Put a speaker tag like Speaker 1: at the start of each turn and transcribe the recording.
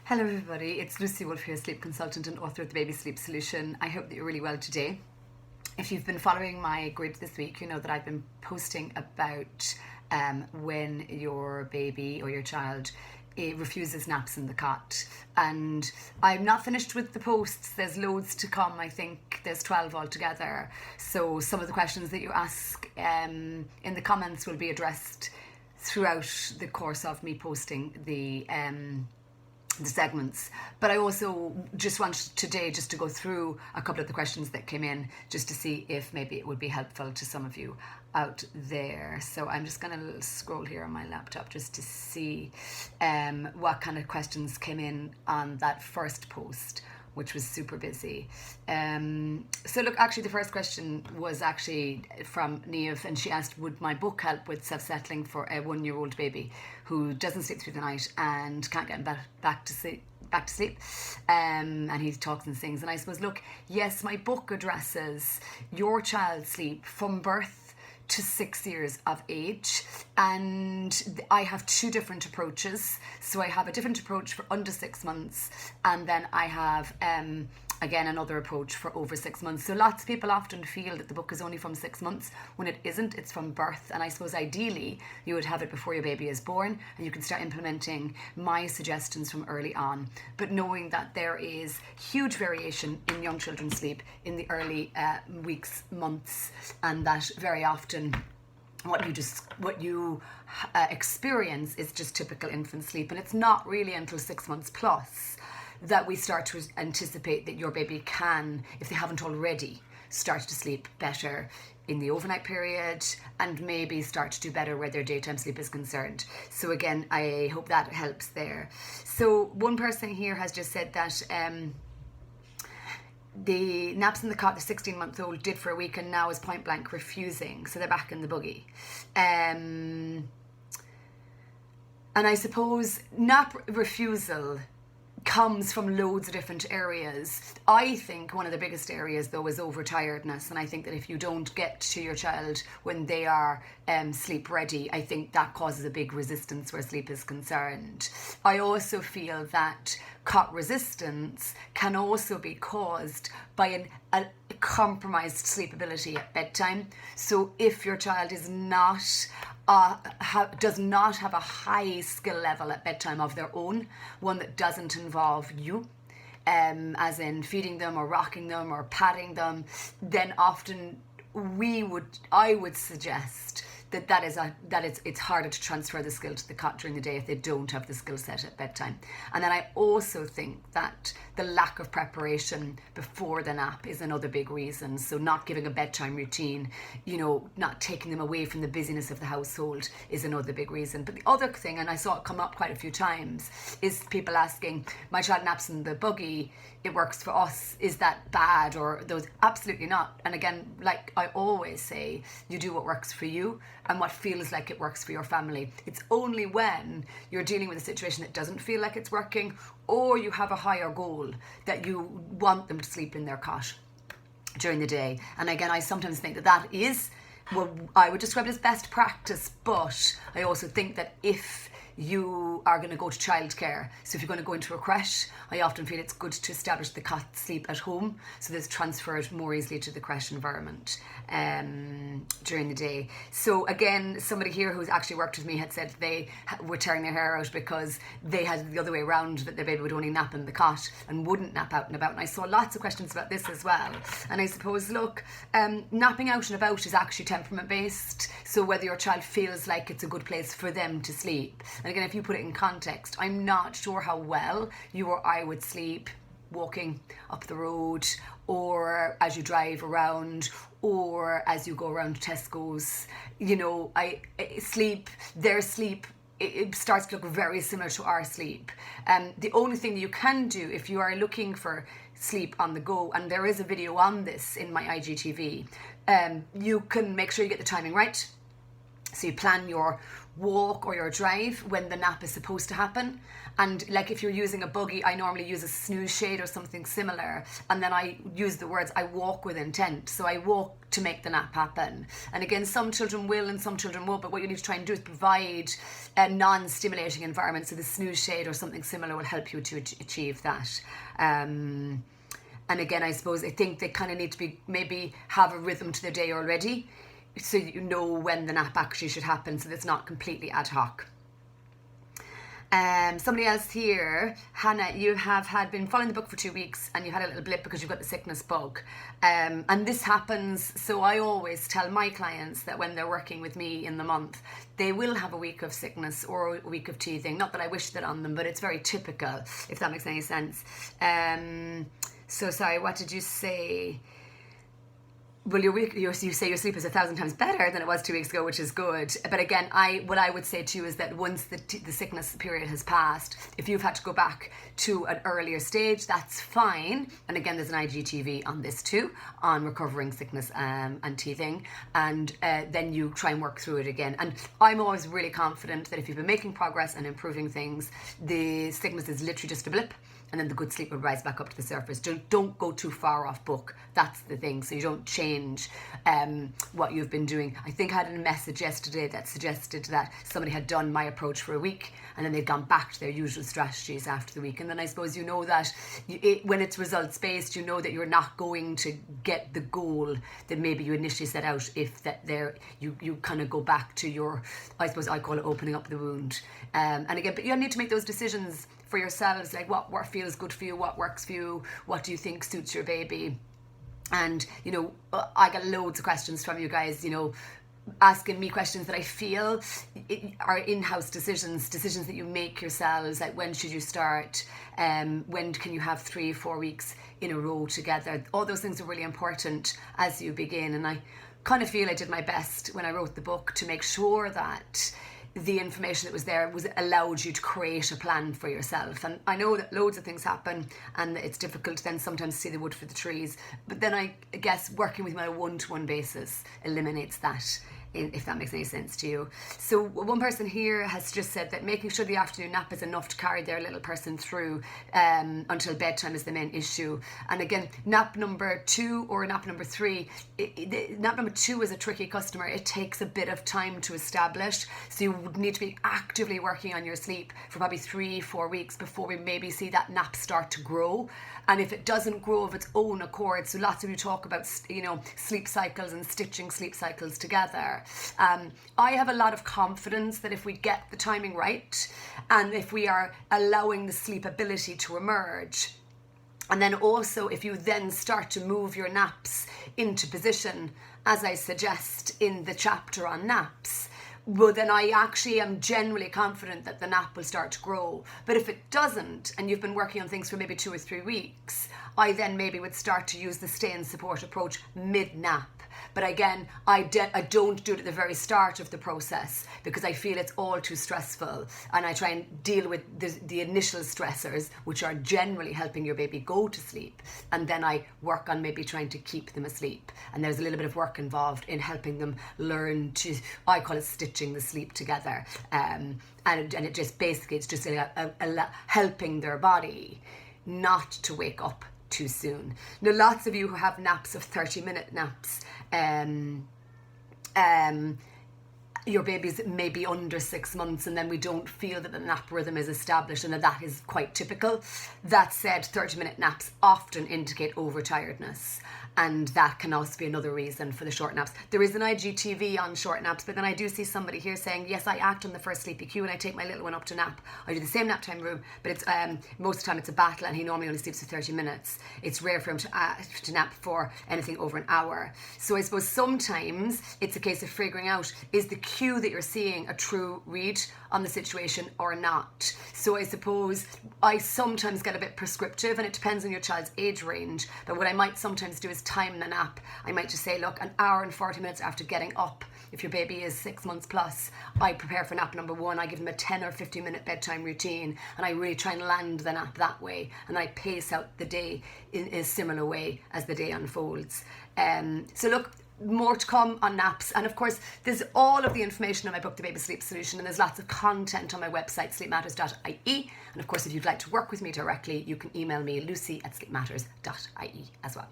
Speaker 1: Hello everybody, it's Lucy Wolf here, sleep consultant and author of The Baby Sleep Solution. I hope that you're really well today. If you've been following my grid this week, you know that I've been posting about when your baby or your child refuses naps in the cot. And I'm not finished with the posts, there's loads to come. I think there's 12 altogether. So some of the questions that you ask in the comments will be addressed throughout the course of me posting the segments. But I also just wanted today just to go through a couple of the questions that came in, just to see if maybe it would be helpful to some of you out there. So I'm just going to scroll here on my laptop just to see what kind of questions came in on that first post, which was super busy. So look, actually the first question was actually from Niamh, and she asked, would my book help with self-settling for a 1-year-old baby who doesn't sleep through the night and can't get back to sleep, and he talks and sings. And I suppose, look, yes, my book addresses your child's sleep from birth to 6 years of age, and I have two different approaches. So I have a different approach for under 6 months, and then I have again another approach for over 6 months. So lots of people often feel that the book is only from 6 months when it isn't. It's from birth, and I suppose ideally you would have it before your baby is born, and you can start implementing my suggestions from early on, but knowing that there is huge variation in young children's sleep in the early weeks, months, and that very often what you experience is just typical infant sleep, and it's not really until 6 months plus that we start to anticipate that your baby can, if they haven't already, start to sleep better in the overnight period, and maybe start to do better where their daytime sleep is concerned. So again, I hope that helps there. So one person here has just said that the naps in the cot the 16-month-old did for a week and now is point blank refusing, so they're back in the buggy. And I suppose nap refusal comes from loads of different areas. I think one of the biggest areas though is overtiredness, and I think that if you don't get to your child when they are sleep ready, I think that causes a big resistance where sleep is concerned. I also feel that cot resistance can also be caused by a compromised sleepability at bedtime. So if your child is not does not have a high skill level at bedtime of their own, one that doesn't involve you, as in feeding them or rocking them or patting them, then often I would suggest that it's harder to transfer the skill to the cot during the day if they don't have the skill set at bedtime. And then I also think that the lack of preparation before the nap is another big reason. So not giving a bedtime routine, not taking them away from the busyness of the household is another big reason. But the other thing, and I saw it come up quite a few times, is people asking, my child naps in the buggy, it works for us, is that bad? Or those, absolutely not. And again, like I always say, you do what works for you and what feels like it works for your family. It's only when you're dealing with a situation that doesn't feel like it's working, or you have a higher goal that you want them to sleep in their cot during the day. And again, I sometimes think that is what I would describe as best practice, but I also think that if you are going to go to childcare, so if you're going to go into a creche, I often feel it's good to establish the cot sleep at home, so this transferred more easily to the creche environment during the day. So again, somebody here who's actually worked with me had said they were tearing their hair out because they had the other way around, that their baby would only nap in the cot and wouldn't nap out and about. And I saw lots of questions about this as well. And I suppose, look, napping out and about is actually temperament based, so whether your child feels like it's a good place for them to sleep. And again, if you put it in context, I'm not sure how well you or I would sleep walking up the road, or as you drive around, or as you go around Tesco's. Their sleep, it starts to look very similar to our sleep. The only thing you can do if you are looking for sleep on the go, and there is a video on this in my IGTV, you can make sure you get the timing right. So you plan your walk or your drive when the nap is supposed to happen. And like if you're using a buggy, I normally use a snooze shade or something similar. And then I use the words, I walk with intent. So I walk to make the nap happen. And again, some children will and some children won't. But what you need to try and do is provide a non-stimulating environment. So the snooze shade or something similar will help you to achieve that. And again, I suppose I think they kind of need to be maybe have a rhythm to their day already, so you know when the nap actually should happen, so that it's not completely ad hoc. Somebody else here, Hannah, you have been following the book for 2 weeks and you had a little blip because you've got the sickness bug. And this happens, so I always tell my clients that when they're working with me in the month, they will have a week of sickness or a week of teething. Not that I wish that on them, but it's very typical, if that makes any sense. So sorry, what did you say? Well, you say your sleep is 1,000 times better than it was 2 weeks ago, which is good. But again, what I would say to you is that once the sickness period has passed, if you've had to go back to an earlier stage, that's fine. And again, there's an IGTV on this too, on recovering sickness and teething. And then you try and work through it again. And I'm always really confident that if you've been making progress and improving things, the sickness is literally just a blip. And then the good sleep will rise back up to the surface. Don't go too far off book. That's the thing. So you don't change what you've been doing. I think I had a message yesterday that suggested that somebody had done my approach for a week and then they'd gone back to their usual strategies after the week. And then I suppose you know that when it's results based, you know that you're not going to get the goal that maybe you initially set out if that you kind of go back to your, I suppose I call it opening up the wound. And again, but you need to make those decisions for yourselves, like what feels good for you, what works for you, what do you think suits your baby. And I get loads of questions from you guys, asking me questions that I feel are in-house decisions that you make yourselves, like when should you start, when can you have 3-4 weeks in a row together. All those things are really important as you begin, and I kind of feel I did my best when I wrote the book to make sure that the information that was there allowed you to create a plan for yourself. And I know that loads of things happen and it's difficult then sometimes to see the wood for the trees, but then I guess working with me on a one-to-one basis eliminates that, if that makes any sense to you. So one person here has just said that making sure the afternoon nap is enough to carry their little person through until bedtime is the main issue. And again, nap number 2 or nap number 3, nap number 2 is a tricky customer. It takes a bit of time to establish, so you would need to be actively working on your sleep for probably 3-4 weeks before we maybe see that nap start to grow. And if it doesn't grow of its own accord, so lots of you talk about sleep cycles and stitching sleep cycles together. I have a lot of confidence that if we get the timing right and if we are allowing the sleep ability to emerge, and then also if you then start to move your naps into position, as I suggest in the chapter on naps, well, then I actually am generally confident that the nap will start to grow. But if it doesn't, and you've been working on things for maybe 2 or 3 weeks, I then maybe would start to use the stay and support approach mid-nap. But again, I don't do it at the very start of the process because I feel it's all too stressful, and I try and deal with the initial stressors, which are generally helping your baby go to sleep, and then I work on maybe trying to keep them asleep. And there's a little bit of work involved in helping them learn to, I call it stitching the sleep together, and it just basically it's just helping their body not to wake up too soon. Now, lots of you who have naps of 30-minute naps, your baby's maybe under 6 months and then we don't feel that the nap rhythm is established, and that is quite typical. That said, 30-minute naps often indicate overtiredness, and that can also be another reason for the short naps. There is an IGTV on short naps, but then I do see somebody here saying, yes, I act on the first sleepy cue and I take my little one up to nap. I do the same nap time room, but it's most of the time it's a battle, and he normally only sleeps for 30 minutes. It's rare for him to nap for anything over an hour. So I suppose sometimes it's a case of figuring out, is the cue that you're seeing a true read on the situation or not? So I suppose I sometimes get a bit prescriptive, and it depends on your child's age range, but what I might sometimes do is time the nap. I might just say, look, an hour and 40 minutes after getting up, if your baby is 6 months plus, I prepare for nap number 1. I give them a 10 or 15 minute bedtime routine, and I really try and land the nap that way, and I pace out the day in a similar way as the day unfolds. So look, more to come on naps. And of course, there's all of the information in my book, The Baby Sleep Solution, and there's lots of content on my website, sleepmatters.ie. And of course, if you'd like to work with me directly, you can email me, lucy@sleepmatters.ie as well.